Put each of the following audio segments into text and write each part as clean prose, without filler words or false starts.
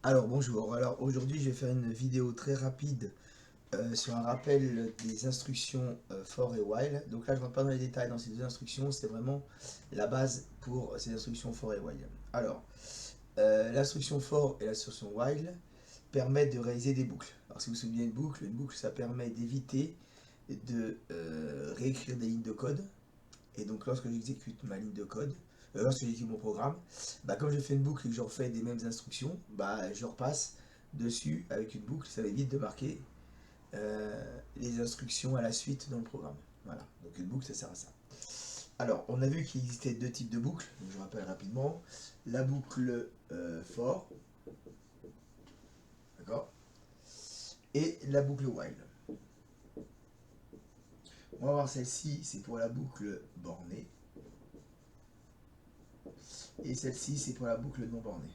Alors bonjour, alors aujourd'hui je vais faire une vidéo très rapide sur un rappel des instructions for et while. Donc là je ne rentre pas dans les détails dans ces deux instructions, c'est vraiment la base pour ces instructions for et while. Alors l'instruction for et l'instruction while permettent de réaliser des boucles. Alors si vous vous souvenez une boucle ça permet d'éviter de réécrire des lignes de code. Et donc lorsque j'exécute ma ligne de code, lorsque j'exécute mon programme, bah, comme je fais une boucle et que je refais des mêmes instructions, bah, je repasse dessus avec une boucle, ça évite de marquer les instructions à la suite dans le programme. Voilà, donc une boucle ça sert à ça. Alors, on a vu qu'il existait deux types de boucles, donc je rappelle rapidement. La boucle for, d'accord, et la boucle while. On va voir celle-ci, c'est pour la boucle bornée, et celle-ci, c'est pour la boucle non bornée.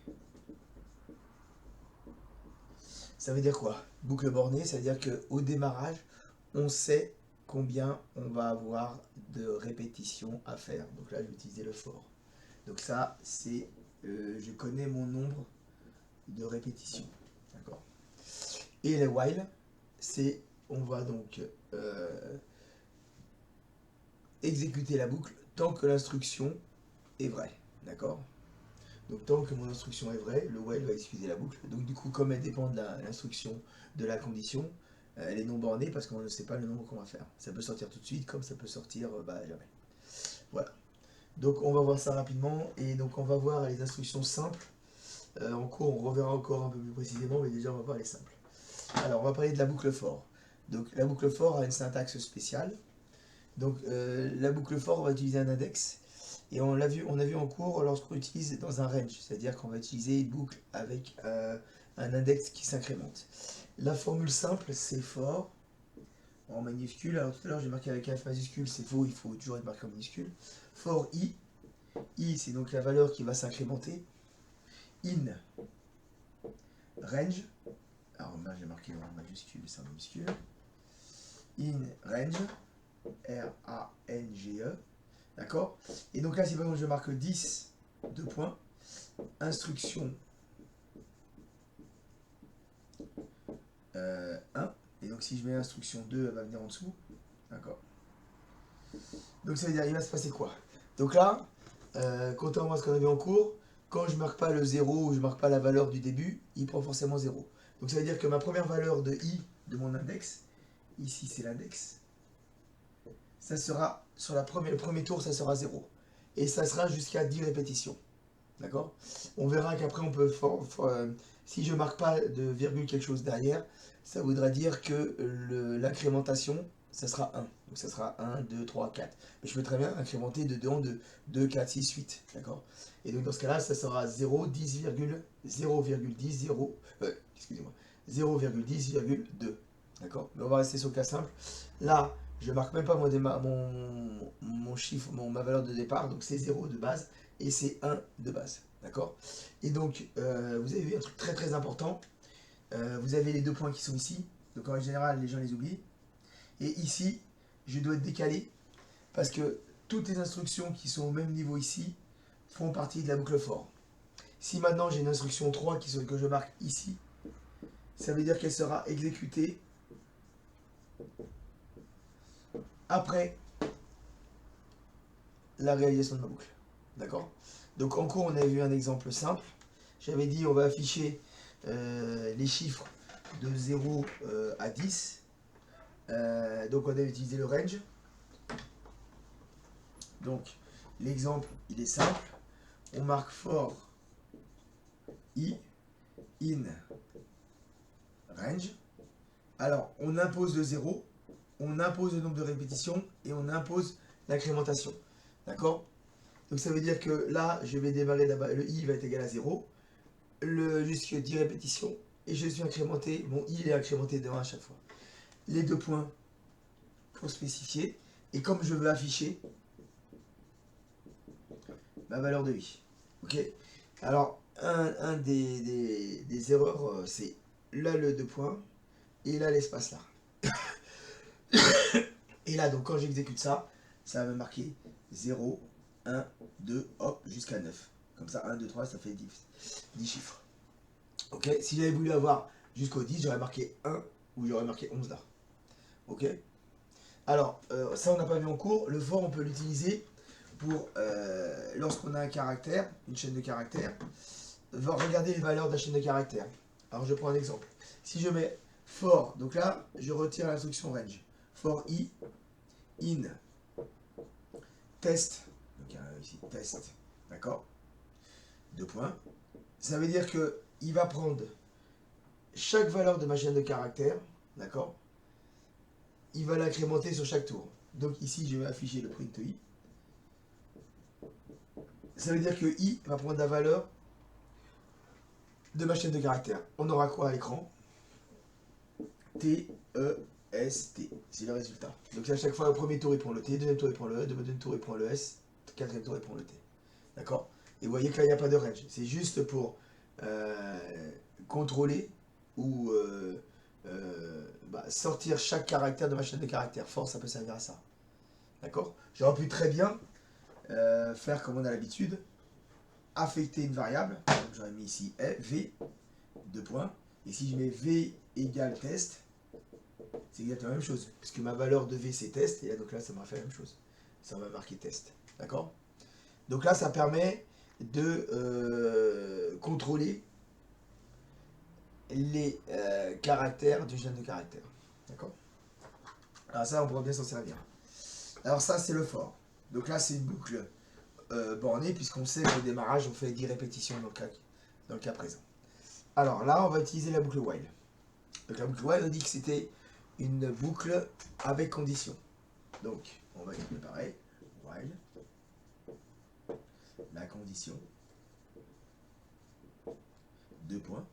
Ça veut dire quoi? Boucle bornée, ça veut dire qu'au démarrage, on sait combien on va avoir de répétitions à faire. Donc là, je vais utiliser le for. Donc ça, c'est je connais mon nombre de répétitions. D'accord. Et le while, c'est on va donc exécuter la boucle tant que l'instruction est vraie. D'accord. Donc tant que mon instruction est vraie, le while va exécuter la boucle. Donc du coup, comme elle dépend de l'instruction, de la condition, elle est non bornée parce qu'on ne sait pas le nombre qu'on va faire. Ça peut sortir tout de suite, comme ça peut sortir jamais. Voilà. Donc on va voir ça rapidement, et donc on va voir les instructions simples. En cours, on reverra encore un peu plus précisément, mais déjà on va voir les simples. Alors on va parler de la boucle for. Donc la boucle for a une syntaxe spéciale. Donc la boucle for, on va utiliser un index. Et on a vu en cours lorsqu'on utilise dans un range, c'est-à-dire qu'on va utiliser une boucle avec un index qui s'incrémente. La formule simple, c'est for en minuscule. Alors tout à l'heure j'ai marqué avec F majuscule, c'est faux, il faut toujours être marqué en minuscule. For i c'est donc la valeur qui va s'incrémenter. In range, alors là j'ai marqué en majuscule, c'est en minuscule. In range, R-A-N-G-E, d'accord. Et donc là, si par exemple je marque 10, 2 points, instruction 1, et donc si je mets instruction 2, elle va venir en dessous, d'accord. Donc ça veut dire, il va se passer quoi? Donc là, contrairement à ce qu'on avait en cours, quand je marque pas le 0 ou je marque pas la valeur du début, il prend forcément 0. Donc ça veut dire que ma première valeur de i de mon index, ici c'est l'index, ça sera sur le premier tour, ça sera 0. Et ça sera jusqu'à 10 répétitions. D'accord. On verra qu'après on peut. Si je marque pas de virgule quelque chose derrière, ça voudra dire que l'incrémentation, ça sera 1. Donc ça sera 1, 2, 3, 4. Mais je peux très bien incrémenter de 2 en 2, 2, 4, 6, 8. D'accord. Et donc dans ce cas-là, ça sera 0, 10, 0,10, 0. Excusez-moi. 0,10,2. D'accord. Mais on va rester sur le cas simple. Là, je marque même pas mon chiffre, ma valeur de départ, donc c'est 0 de base et c'est 1 de base. D'accord. Et donc, vous avez vu un truc très très important. Vous avez les deux points qui sont ici. Donc en général, les gens les oublient. Et ici, je dois être décalé parce que toutes les instructions qui sont au même niveau ici font partie de la boucle for. Si maintenant j'ai une instruction 3 que je marque ici, ça veut dire qu'elle sera exécutée après la réalisation de ma boucle. D'accord. Donc en cours, on avait vu un exemple simple. J'avais dit on va afficher les chiffres de 0 à 10. Donc on avait utilisé le range. Donc l'exemple, il est simple. On marque for i in range. Alors on impose le 0, on impose le nombre de répétitions et on impose l'incrémentation. D'accord. Donc ça veut dire que là, je vais démarrer d'abord, le i va être égal à 0, jusqu'à 10 répétitions, et je suis incrémenté, mon i est incrémenté de 1 à chaque fois. Les deux points pour spécifier, et comme je veux afficher ma valeur de i. Ok. Alors, un des erreurs, c'est là le deux points, et là l'espace là. Et là, donc quand j'exécute ça, ça va me marquer 0, 1, 2, hop, jusqu'à 9. Comme ça, 1, 2, 3, ça fait 10 chiffres. Ok. Ok, si j'avais voulu avoir jusqu'au 10, j'aurais marqué 1 ou j'aurais marqué 11 là. Ok. Alors, ça on n'a pas vu en cours. Le for, on peut l'utiliser pour, lorsqu'on a un caractère, une chaîne de caractères, regarder les valeurs de la chaîne de caractères. Alors, je prends un exemple. Si je mets for, donc là, je retire l'instruction range. For i, in, test, donc ici, test, d'accord, deux points. Ça veut dire que il va prendre chaque valeur de ma chaîne de caractères, d'accord, il va l'incrémenter sur chaque tour. Donc ici, je vais afficher le print i. Ça veut dire que i va prendre la valeur de ma chaîne de caractères. On aura quoi à l'écran? T, E, S, T. C'est le résultat. Donc à chaque fois, au premier tour, il prend le T, deuxième tour, il prend le E, deuxième tour, il prend le S, quatrième tour, il prend le T. D'accord? Et vous voyez que là, il n'y a pas de range. C'est juste pour contrôler ou sortir chaque caractère de ma chaîne de caractères. For, ça peut servir à ça. D'accord? J'aurais pu très bien faire comme on a l'habitude, affecter une variable. Donc j'aurais mis ici V, deux points. Et si je mets V égale test, c'est exactement la même chose. Puisque ma valeur de V c'est test, et là, donc là ça m'a fait la même chose. Ça m'a marqué test. D'accord? Donc là ça permet de contrôler les caractères du chaîne de caractères. D'accord? Alors ça on pourra bien s'en servir. Alors ça c'est le for. Donc là c'est une boucle bornée puisqu'on sait qu'au démarrage on fait 10 répétitions dans le cas présent. Alors là on va utiliser la boucle while. Donc la boucle while on dit que c'était une boucle avec condition. Donc on va écrire pareil, while, la condition, deux points,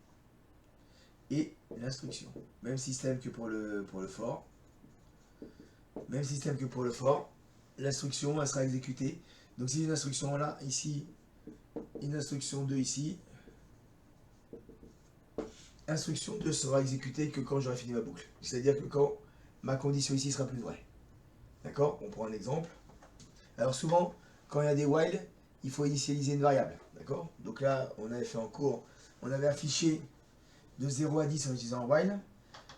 et l'instruction. Même système que pour le for. Même système que pour le for. L'instruction elle sera exécutée. Donc si j'ai une instruction là, ici, une instruction 2 ici, instruction 2 sera exécutée que quand j'aurai fini ma boucle. C'est-à-dire que quand ma condition ici sera plus vraie. D'accord? On prend un exemple. Alors souvent, quand il y a des while, il faut initialiser une variable. D'accord? Donc là, on avait fait en cours, on avait affiché de 0 à 10 en utilisant while.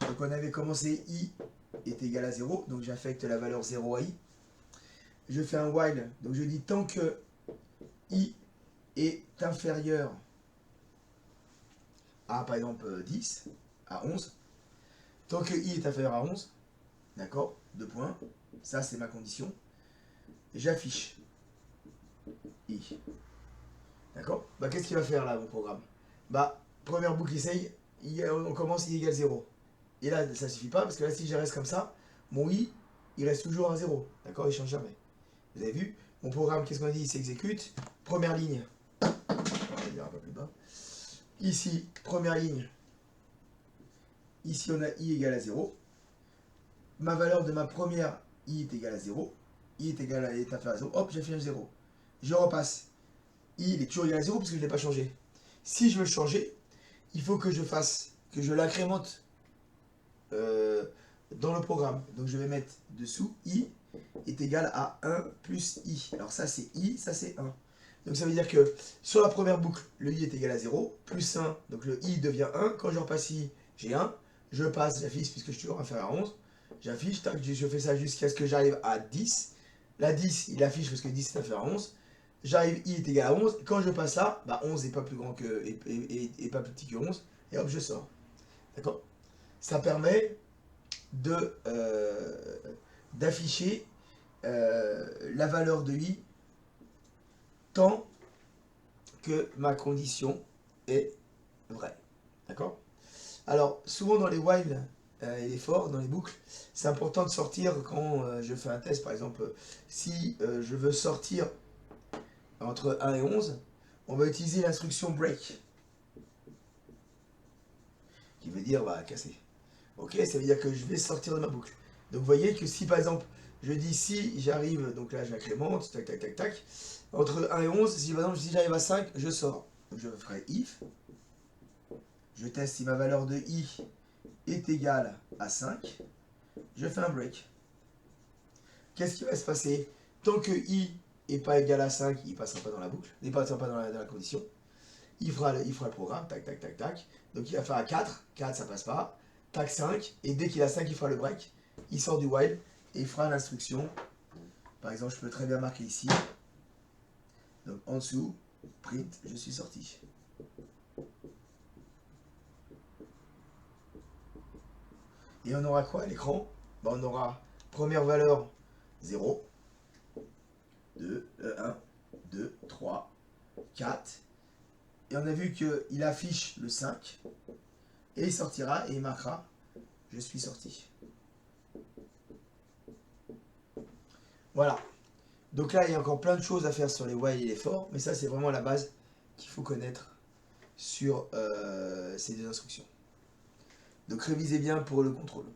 Donc on avait commencé i est égal à 0, donc j'affecte la valeur 0 à i. Je fais un while, donc je dis tant que i est inférieur à par exemple 10, à 11, tant que i est inférieur à 11, d'accord, deux points, ça c'est ma condition, j'affiche i. D'accord? Bah qu'est-ce qu'il va faire là mon programme? Bah première boucle essaye, on commence i égale 0. Et là ça suffit pas parce que là si je reste comme ça, mon i il reste toujours à 0. D'accord? Il change jamais. Vous avez vu? Mon programme, qu'est-ce qu'on a dit? Il s'exécute. Première ligne. On va dire un peu plus bas. Ici, première ligne. Ici on a i égale à 0. Ma valeur de ma première i est égale à 0. I est inférieur à 0. Hop, j'affiche 0. Je repasse. I il est toujours égal à 0 parce que je ne l'ai pas changé. Si je veux le changer, il faut que je l'incrémente dans le programme. Donc je vais mettre dessous i est égal à 1 plus i. Alors ça c'est i, ça c'est 1. Donc ça veut dire que sur la première boucle, le i est égal à 0, plus 1, donc le i devient 1. Quand je repasse i, j'ai 1. Je passe, j'affiche puisque je suis toujours inférieur à 11. J'affiche, je fais ça jusqu'à ce que j'arrive à 10. La 10, il affiche parce que 10 est inférieur à 11. J'arrive, i est égal à 11. Quand je passe là, bah 11 n'est pas plus grand que, et pas plus petit que 11. Et hop, je sors. D'accord? Ça permet d'afficher la valeur de i tant que ma condition est vraie. D'accord? Alors, souvent dans les while et les for, dans les boucles, c'est important de sortir quand je fais un test. Par exemple, si je veux sortir entre 1 et 11, on va utiliser l'instruction break, qui veut dire casser. Ok, ça veut dire que je vais sortir de ma boucle. Donc vous voyez que si par exemple, je dis si j'arrive, donc là j'incrémente, tac tac tac tac, entre 1 et 11, si par exemple si j'arrive à 5, je sors. Donc je ferai if, je teste si ma valeur de i est égale à 5, je fais un break. Qu'est-ce qui va se passer? Tant que i n'est pas égal à 5, il ne passera pas dans la boucle, il ne passera pas dans la condition. il fera le programme, tac, tac, tac, tac. Donc il va faire à 4, 4 ça passe pas, tac 5, et dès qu'il a 5, il fera le break, il sort du while, et il fera l'instruction. Par exemple, je peux très bien marquer ici, donc en dessous, print, je suis sorti. Et on aura quoi à l'écran? On aura première valeur 0, 2, 1, 2, 3, 4. Et on a vu qu'il affiche le 5. Et il sortira et il marquera je suis sorti. Voilà. Donc là, il y a encore plein de choses à faire sur les while et les for, mais ça, c'est vraiment la base qu'il faut connaître sur ces deux instructions. Donc révisez bien pour le contrôle.